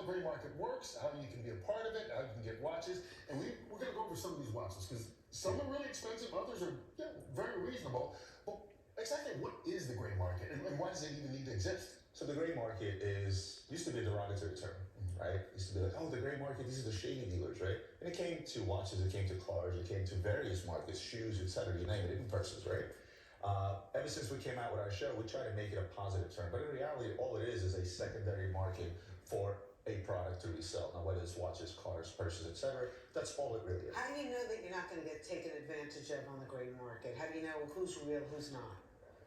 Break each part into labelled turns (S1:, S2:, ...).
S1: the gray market works, how you can be a part of it, how you can get watches, and we're going to go over some of these watches because some are really expensive, others are very reasonable. But exactly what is the gray market, and why does it even need to exist?
S2: So the gray market used to be a derogatory term, right? It used to be like, oh, the gray market, these are the shady dealers, right? And it came to watches, it came to cars, it came to various markets, shoes, etc. You name it, even purses, right? Ever since we came out with our show, we try to make it a positive term. But in reality, all it is a secondary market for a product to resell. Now, whether it's watches, cars, purses, etc., that's all it really is.
S3: How do you know that you're not going to get taken advantage of on the gray market? How do you know who's real, who's not?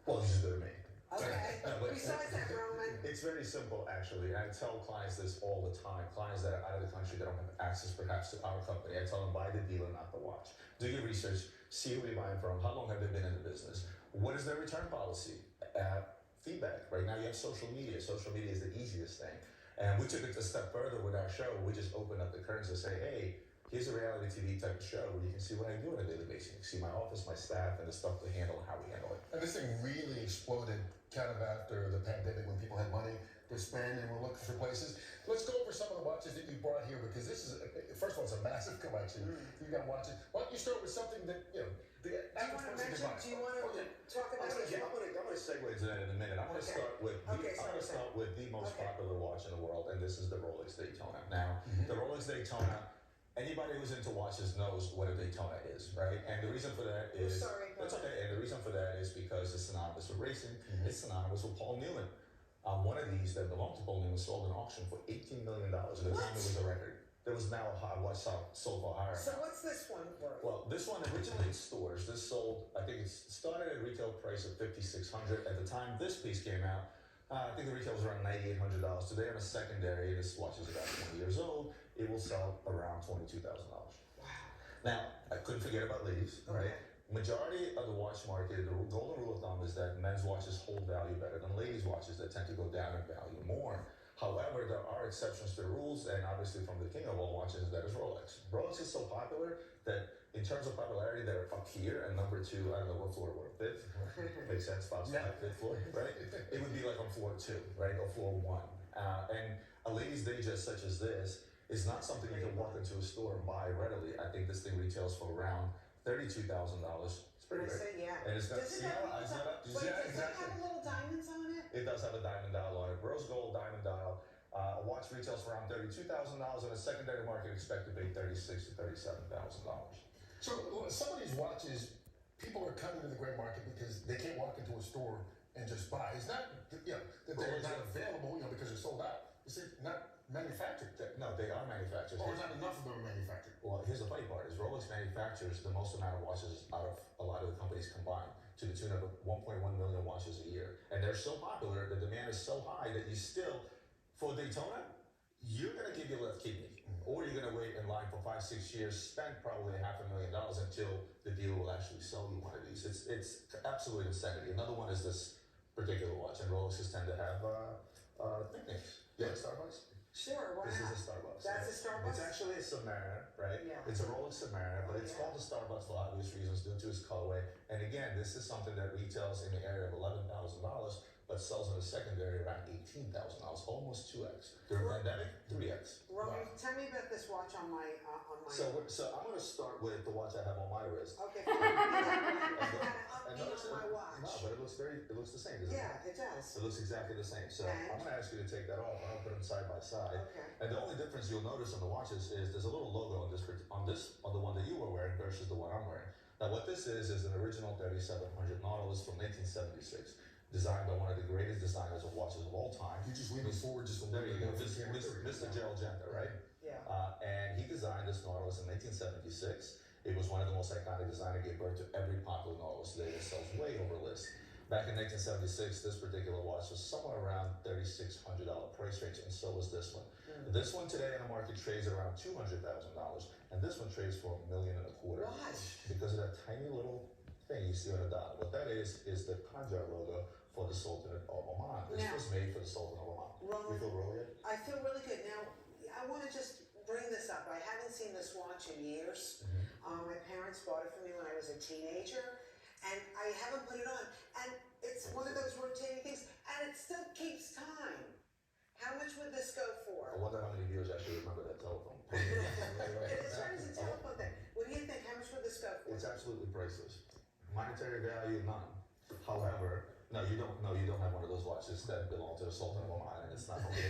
S2: Well, this is good to me.
S3: Okay. Besides that, Roman.
S2: It's very simple, actually. I tell clients this all the time. Clients that are out of the country that don't have access, perhaps, to our company. I tell them, buy the dealer, not the watch. Do your research. See who you're buying from. How long have they been in the business? What is their return policy? Feedback. Right now, you have social media. Social media is the easiest thing. And we took it a step further with our show. We just opened up the curtains and say, hey, here's a reality TV type of show where you can see what I do on a daily basis. You can see my office, my staff, and the stuff to handle and how we handle it.
S1: And this thing really exploded kind of after the pandemic when people had money to spend and were looking for places. Let's go over some of the watches that you brought here because this is, first of all, it's a massive collection. You've got watches. Why don't you start with something that, the average person can buy?
S3: Do you want to talk about it?
S2: I'm going to segue into that in a minute. I'm going to start with the most popular watch in the world, and this is the Rolex Daytona. Now, the Rolex Daytona, anybody who's into watches knows what a Daytona is, right? And the reason for that is... That's okay. And the reason for that is because it's synonymous with racing. It's synonymous with Paul Newman. One of these that belonged to Paul Newman sold in auction for $18 million. At the time, it was a record. There was now a watch sold for higher.
S3: So what's this one worth?
S2: Well, this one originally in stores. This sold, I think it started at a retail price of $5,600. At the time this piece came out, I think the retail was around $9,800. Today on a secondary, this watch is about 20 years old. It will sell around $22,000.
S3: Wow.
S2: Now, I couldn't forget about ladies, right? Majority of the watch market, the golden rule of thumb is that men's watches hold value better than ladies' watches that tend to go down in value more. However, there are exceptions to the rules, and obviously from the king of all watches, that is Rolex. Rolex is so popular that in terms of popularity, they're up here, and number two, I don't know what floor we're on, fifth? Makes sense, fifth floor, right? It would be like on floor 2, right, or floor 1. And a ladies' digest such as this is not something you can walk into a store and buy readily. I think this thing retails for around $32,000. It's pretty great. And it's got,
S3: does it have little diamonds on it?
S2: It does have a diamond dial on it, rose gold diamond dial. A watch retails for around $32,000, and a secondary market expected to pay $36,000 to $37,000.
S1: So some of these watches, people are coming to the gray market because they can't walk into a store and just buy. It's not that they're not available, because they're sold out. It's not manufactured.
S2: No, they are manufactured.
S1: Or not enough of them are manufactured.
S2: Well, here's the funny part: is Rolex manufactures the most amount of watches out of a lot of the companies combined, to the tune of 1.1 million watches a year. And they're so popular, the demand is so high that you still, for Daytona, you're gonna give your left kidney, or you're gonna wait in line for 5-6 years, spend probably $500,000 until the dealer will actually sell you one of these. It's absolutely insanity. Another one is this particular watch, and Rolexes tend to have nicknames. You like Starbucks?
S3: Sure, why
S2: This
S3: not?
S2: is a Starbucks.
S3: That's a Starbucks?
S2: It's actually a Submariner, right?
S3: Yeah.
S2: It's a Rolex Submariner, but it's called a Starbucks for obvious reasons due to its colorway. And again, this is something that retails in the area of $11,000, but sells in the secondary around $18,000, almost 2x. During the pandemic, 3x.
S3: Roman, tell me about this watch on my
S2: So I'm going to start with the watch I have on my wrist.
S3: Okay, fine. on my watch.
S2: No, but it looks the same, doesn't it?
S3: Yeah, it does.
S2: It looks exactly the same. So I'm going to ask you to take that off. I'm going to put them side by side.
S3: Okay.
S2: And the only difference you'll notice on the watches is there's a little logo on the one that you were wearing versus the one I'm wearing. Now what this is an original 3700 Nautilus from 1976, designed by one of the greatest designers of watches of all time.
S1: You just leaning forward just a little
S2: bit.
S1: There you go,
S2: Mr. Gerald Genta, right?
S3: Yeah.
S2: And he designed this Nautilus in 1976. It was one of the most iconic designers, gave birth to every popular Nautilus today that sells way over list. Back in 1976, this particular watch was somewhere around $3,600 price range, and so was this one. This one today in the market trades around $200,000, and this one trades for $1.25 million.
S3: Why?
S2: Because of that tiny little thing you see on the dial. What that is the Kandjar logo for the Sultanate of Oman. This was made for the Sultan of Oman. You feel real yet?
S3: I feel really good. Now, I want to just bring this up. I haven't seen this watch in years. My parents bought it for me when I was a teenager, and I haven't put it on. And it's one of those rotating things, and it still keeps time. How much would this go for?
S2: I wonder how many
S3: As far as the telephone thing, what do you think? How much would this go for?
S2: It's absolutely priceless. Monetary value, none. However, no, you don't have one of those watches that belong to the Sultan of Oman, and it's not from me.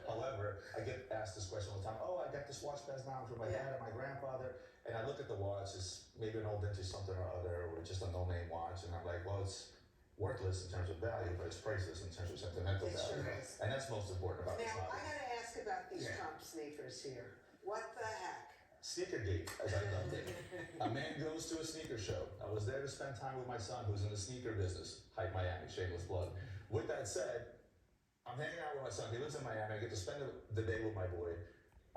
S2: However, I get asked this question all the time. Oh, I got this watch passed down from my dad and my grandfather, and I look at the watch. It's maybe an old vintage something or other, or just a no-name watch, and I'm like, well, it's worthless in terms of value, but it's priceless in terms of sentimental
S3: It
S2: value,
S3: sure is.
S2: and that's most important about this
S3: Now, I
S2: hobby.
S3: gotta ask about these Trump sneakers here. What the heck?
S2: Sneakergate, as I dubbed it. A man goes to a sneaker show. I was there to spend time with my son, who's in the sneaker business. Hype Miami, shameless plug. With that said, I'm hanging out with my son. He lives in Miami. I get to spend the day with my boy.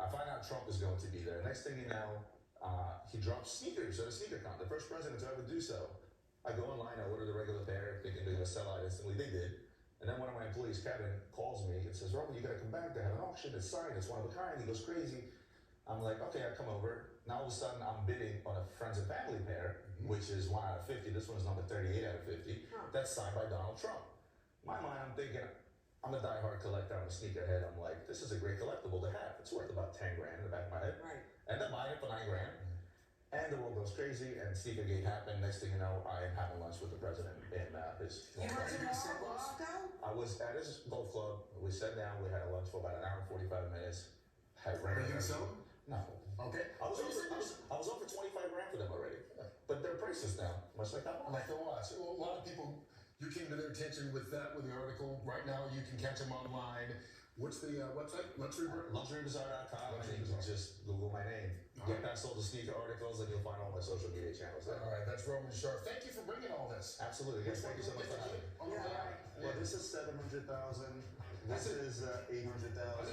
S2: I find out Trump is going to be there. Next thing you know, he drops sneakers at a sneaker con. The first president to ever do so. I go online, I order the regular pair, thinking they're gonna sell out instantly. They did. And then one of my employees, Kevin, calls me and says, Robert, you gotta come back. They have an auction. It's signed. It's one of a kind. He goes crazy. I'm like, okay, I come over. Now all of a sudden, I'm bidding on a friends and family pair, which is 1 out of 50. This one's number 38 out of 50. That's signed by Donald Trump. In my mind, I'm thinking, I'm a diehard collector. I'm a sneakerhead. I'm like, this is a great collectible to have. It's worth about 10 grand in the back of my head.
S3: Right.
S2: And then buying it for 9 grand. And the world goes crazy, and Sneakergate happened. Next thing you know, I am having lunch with the president in his
S3: You
S2: golf
S3: went
S2: club.
S3: to Morocco?
S2: I was at his golf club. We sat down. We had a lunch for about 1 hour and 45 minutes.
S1: Are you gonna sell them?
S2: No.
S1: Okay.
S2: I was over 25 grand for them already. But their prices now, much like that one.
S1: Like the watch. Well, a lot of people, you came to their attention with that, with the article. Right now, you can catch them online. What's the website?
S2: LuxuryBazaar.com, and you can just Google my name. Get past all the sneaker articles, and you'll find all my social media channels there.
S1: All right, that's Roman Sharf. Thank you for bringing all this.
S2: Absolutely, guys. Thank you so much for having me.
S3: Yeah, all right.
S4: Well, this is 700,000. This is 800,000.